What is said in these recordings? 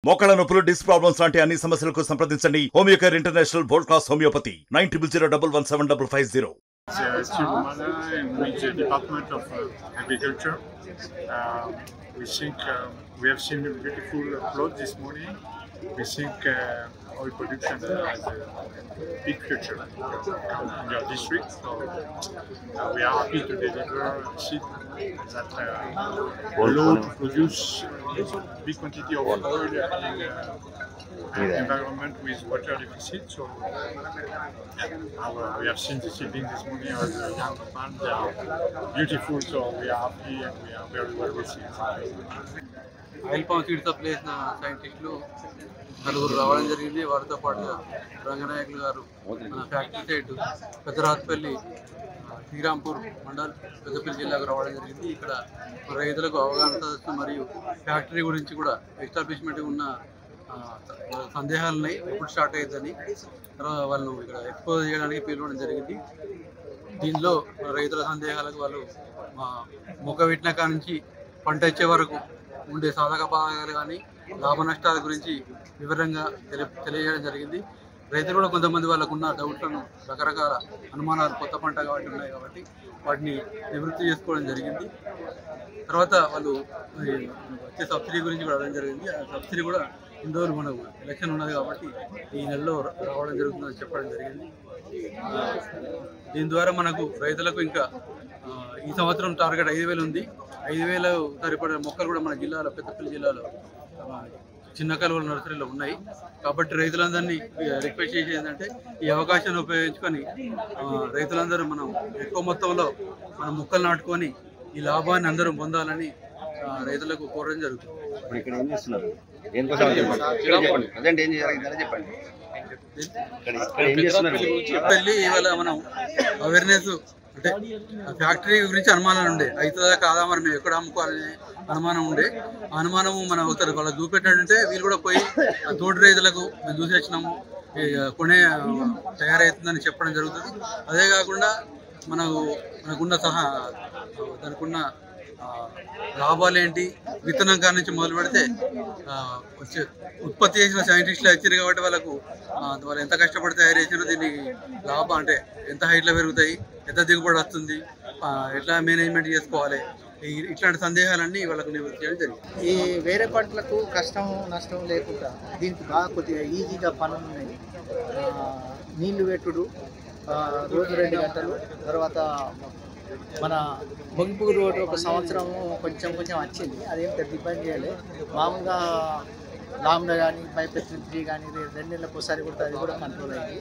మోకాళ్ళ నొప్పులు, disc problems లాంటి అన్ని సమస్యలకు సంప్రదించండి Homeocare international world class homeopathy 9001175550. Steve Romana, and with the Department of Agriculture. We think we have seen a beautiful plot this morning. We think oil production has a big future in your district. So we are happy to deliver seed that allow to produce big quantity of oil in an environment with water deficit. So we have seen the seedling this morning of the young farm. They are beautiful, so we are happy and we are very well received. Oil palm seed supply చేసిన సైంటిస్టులు నలుగురు రావడం జరిగింది. వారితో పాటు రంగనాయకులు గారు మన factory site పెద్దరాత్పల్లి Srirampur mandal Peddapalli జిల్లాకు రావడం జరిగింది. ఇక్కడ రైతులకు అవగాహన సదస్సు మరియు ఫ్యాక్టరీ గురించి కూడా ఎస్టాబ్లిష్మెంట్ ఉన్న సందేహాలున్నాయి, ఎప్పుడు స్టార్ట్ అయ్యిందని తర్వాత వాళ్ళు ఇక్కడ ఎక్స్పోజ్ చేయడానికి పిలవడం జరిగింది. దీనిలో రైతుల సందేహాలకు వాళ్ళు మొక్క పెట్టిన కాడ నుంచి పంట ఇచ్చే వరకు ఉండే సాధక బాధకాలు కానీ లాభ నష్టాల గురించి వివరంగా తెలియజేయడం జరిగింది. రైతులు కూడా కొంతమంది వాళ్ళకు ఉన్న డౌట్లను, రకరకాల అనుమానాలు, కొత్త పంట కాబట్టి ఉన్నాయి కాబట్టి వాటిని నివృత్తి చేసుకోవడం జరిగింది. తర్వాత వాళ్ళు వచ్చే సబ్సిడీ గురించి కూడా అడగడం జరిగింది. ఆ సబ్సిడీ కూడా ఇన్ని రోజులు మనకు ఎలక్షన్ ఉన్నది కాబట్టి ఈ నెలలో రావడం జరుగుతుందని చెప్పడం జరిగింది. దీని ద్వారా మనకు రైతులకు ఇంకా ఈ సంవత్సరం టార్గెట్ 5,000 ఉంది. 5,000 సరిపడే మొక్కలు కూడా మన జిల్లాలో, పెద్దపల్లి జిల్లాలో చిన్న కాలువల నర్సరీలో ఉన్నాయి. కాబట్టి రైతులందరినీ రిక్వెస్ట్ చేసేది ఏంటంటే ఈ అవకాశాన్ని ఉపయోగించుకొని రైతులందరూ మనం ఎక్కువ మొత్తంలో మనం మొక్కలు నాటుకొని ఈ లాభాన్ని అందరూ పొందాలని రైతులకు కోరడం జరుగుతుంది. పెద్దపల్లి ఇవాళ మనం అవేర్నెస్ అంటే ఫ్యాక్టరీ గురించి అనుమానాలు ఉండే, అవుతుందా కాదా, మరి మేము ఎక్కడ అమ్ముకోవాలని అనుమానం ఉండే. ఆ అనుమానము మనం ఒకసారి వాళ్ళకి చూపెట్టాడంటే వీళ్ళు కూడా పోయి తోటి రైతులకు మేము చూసి వచ్చినాము, కొనే తయారవుతుందని చెప్పడం జరుగుతుంది. అదే కాకుండా మనకున్న దానికున్న లాభాలు ఏంటి, విత్తనం కాడ నుంచి మొదలు పెడితే వచ్చే ఉత్పత్తి చేసిన సైంటిస్టులు వచ్చారు కాబట్టి వాళ్ళు ఎంత కష్టపడి తయారు చేసినారో దీన్ని లాభం అంటే ఎంత హైట్లో పెరుగుతాయి, ఎంత దిగుబడి వస్తుంది, ఎట్లా మేనేజ్మెంట్ చేసుకోవాలి, ఇట్లాంటి సందేహాలన్నీ వాళ్ళకు నివృత్తి చేయడం జరిగింది. ఈ వేరే పంటలకు కష్టం నష్టం లేకుండా దీనికి బాగా కొద్దిగా ఈజీగా పనులు ఉన్నాయి. నీళ్లు పెట్టుడు రోజు 2 గంటలు, తర్వాత మన ముగింపు రోడ్డు ఒక సంవత్సరము కొంచెం వచ్చింది. అదేం పెద్ద ఇబ్బంది చేయలేదు. మామూలుగా లాంబ్డా కానీ పైపెత్రి కానీ 2 నెలలకు ఒకసారి కూడా అది కూడా కంట్రోల్ అయింది.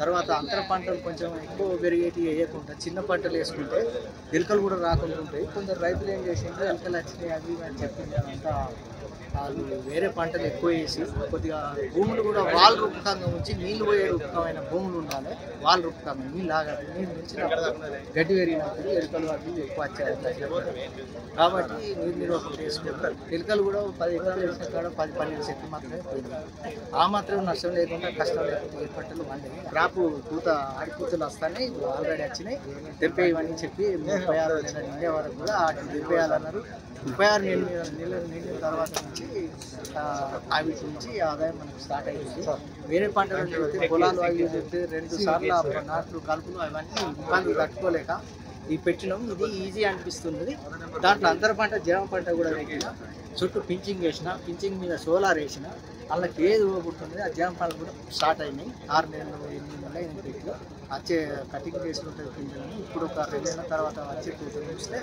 తర్వాత అంతర పంటలు కొంచెం ఎక్కువ వెరైటీ వేయకుండా చిన్న పంటలు వేసుకుంటే ఎలుకలు కూడా రాకుండా ఉంటాయి. కొందరు రైతులు ఏం చేసిండ్రు, ఎలుకలు వచ్చినాయి అవి అని చెప్పింది. అంతా వాళ్ళు వేరే పంటలు ఎక్కువ వేసి కొద్దిగా భూములు కూడా వాళ్ళ రూపకంగా ఉంచి నీళ్ళు పోయే రూపకమైన భూములు ఉండాలి. వాళ్ళ రూపకంగా నీళ్ళు ఆగాలి. నీళ్ళు ఉంచినప్పుడు గడ్డి పెరిగినప్పుడు ఎలుకలు అవి ఎక్కువ వచ్చాయి కాబట్టి నీళ్ళు నిర్వహణ చేసుకుంటారు. ఎలుకలు కూడా 10 ఎకరాలు వేసిన కాడ 10-12 చెట్లు మాత్రమే పోయింది. ఆ మాత్రం నష్టం లేకుండా కష్టం లేకుండా ఏ పంటలు పండినాయి. క్రాపు ఆడిపూతలు వస్తాయి, ఆల్రెడీ వచ్చినాయి. తెంపేయమని చెప్పి 36 నెలల నిండే వరకు కూడా వాటిని తెంపేయాలన్నారు. 36 నెలలు నిండిన తర్వాత నుంచి వాటి నుంచి ఆదాయం మనకు స్టార్ట్ అయ్యింది. వేరే పంటలు చూస్తే పొలాలు అవి చూస్తే 2 సార్లు నాట్లు కలుపులు అవన్నీ ఇబ్బందులు తట్టుకోలేక ఈ పెట్టినాం. ఇది ఈజీ అనిపిస్తుంది. దాంట్లో అంతర పంట జామ పంట కూడా వేసిన, చుట్టూ పించింగ్ వేసిన, పించింగ్ మీద సోలార్ వేసిన, వాళ్ళకి ఏది ఊరుకుంటుంది. ఆ జామ పంటలు కూడా స్టార్ట్ అయినాయి. 6 నెలలు 8 నెలలు అయిన పెట్టిలో వచ్చే కటింగ్ చేసుకుంటుంది పింఛను. ఇప్పుడు ఒక 2 నెలల తర్వాత వచ్చే పూతలు చూస్తే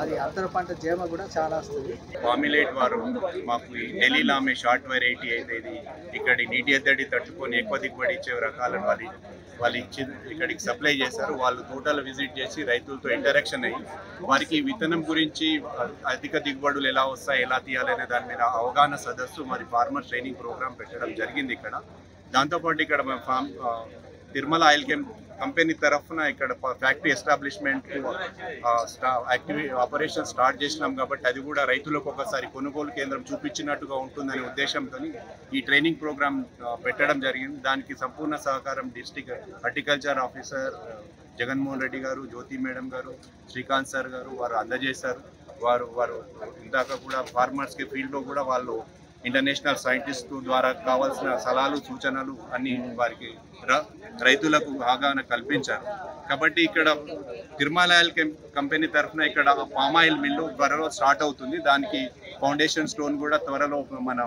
అది అంతర పంట జామ కూడా చాలా వస్తుంది. ఫార్ములేట్ వారు మాకు ఈ ఢిల్లీలో ఆమె షార్ట్ వెరైటీ అయితే ఇది ఇక్కడి నీటి ఎద్దడి తట్టుకొని ఎక్కువ దిగుబడి ఇచ్చే రకాలను వాళ్ళు ఇచ్చి ఇక్కడికి సప్లై చేశారు. వాళ్ళు తోటలు విజిట్ చేసి రైతులతో ఇంటరాక్షన్ అయ్యి వారికి విత్తనం గురించి అధిక దిగుబడులు ఎలా వస్తాయి, ఎలా తీయాలనే దాని మీద అవగాహన సదస్సు మరి ఫార్మర్ ట్రైనింగ్ ప్రోగ్రామ్ పెట్టడం జరిగింది ఇక్కడ. దాంతోపాటు ఇక్కడ తిరుమల ఆయిల్ కంపెనీ తరఫున ఇక్కడ ఫ్యాక్టరీ ఎస్టాబ్లిష్మెంట్ ఆపరేషన్ స్టార్ట్ చేసినాం కాబట్టి అది కూడా రైతులకు ఒకసారి కొనుగోలు కేంద్రం చూపించినట్టుగా ఉంటుందనే ఉద్దేశంతో ఈ ట్రైనింగ్ ప్రోగ్రామ్ పెట్టడం జరిగింది. దానికి సంపూర్ణ సహకారం district horticulture officer Jaganmohan Reddy గారు, జ్యోతి మేడం గారు, శ్రీకాంత్ సార్ గారు వారు అందజేశారు. వారు ఇందాక కూడా ఫార్మర్స్కి ఫీల్డ్లో కూడా వాళ్ళు ఇంటర్నేషనల్ సైంటిస్ట్ ద్వారా కావాల్సిన సలహాలు సూచనలు అన్ని వారికి రైతులకు అవగాహన కల్పించారు. కాబట్టి ఇక్కడ తిరుమల ఆయిల్ కంపెనీ తరఫున ఇక్కడ పామ్ ఆయిల్ మిల్లు త్వరలో స్టార్ట్ అవుతుంది. దానికి ఫౌండేషన్ స్టోన్ కూడా త్వరలో మన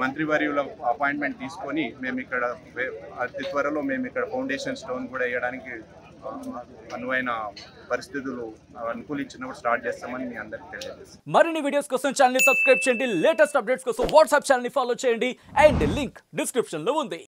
మంత్రివర్యుల అపాయింట్మెంట్ తీసుకొని మేము ఇక్కడ అతి త్వరలో మేము ఇక్కడ ఫౌండేషన్ స్టోన్ కూడా వేయడానికి అనువైన పరిస్థితులు అనుకూలించినప్పుడు స్టార్ట్ చేస్తామని మీ అందరికీ తెలియజేస్తాం. మరిన్ని వీడియోస్ కోసం ఛానల్ ని సబ్స్క్రైబ్ చేయండి, లేటెస్ట్ అప్డేట్స్ కోసం వాట్సాప్ ఛానల్ ని ఫాలో చేయండి అండ్ లింక్ డిస్క్రిప్షన్ లో ఉంది.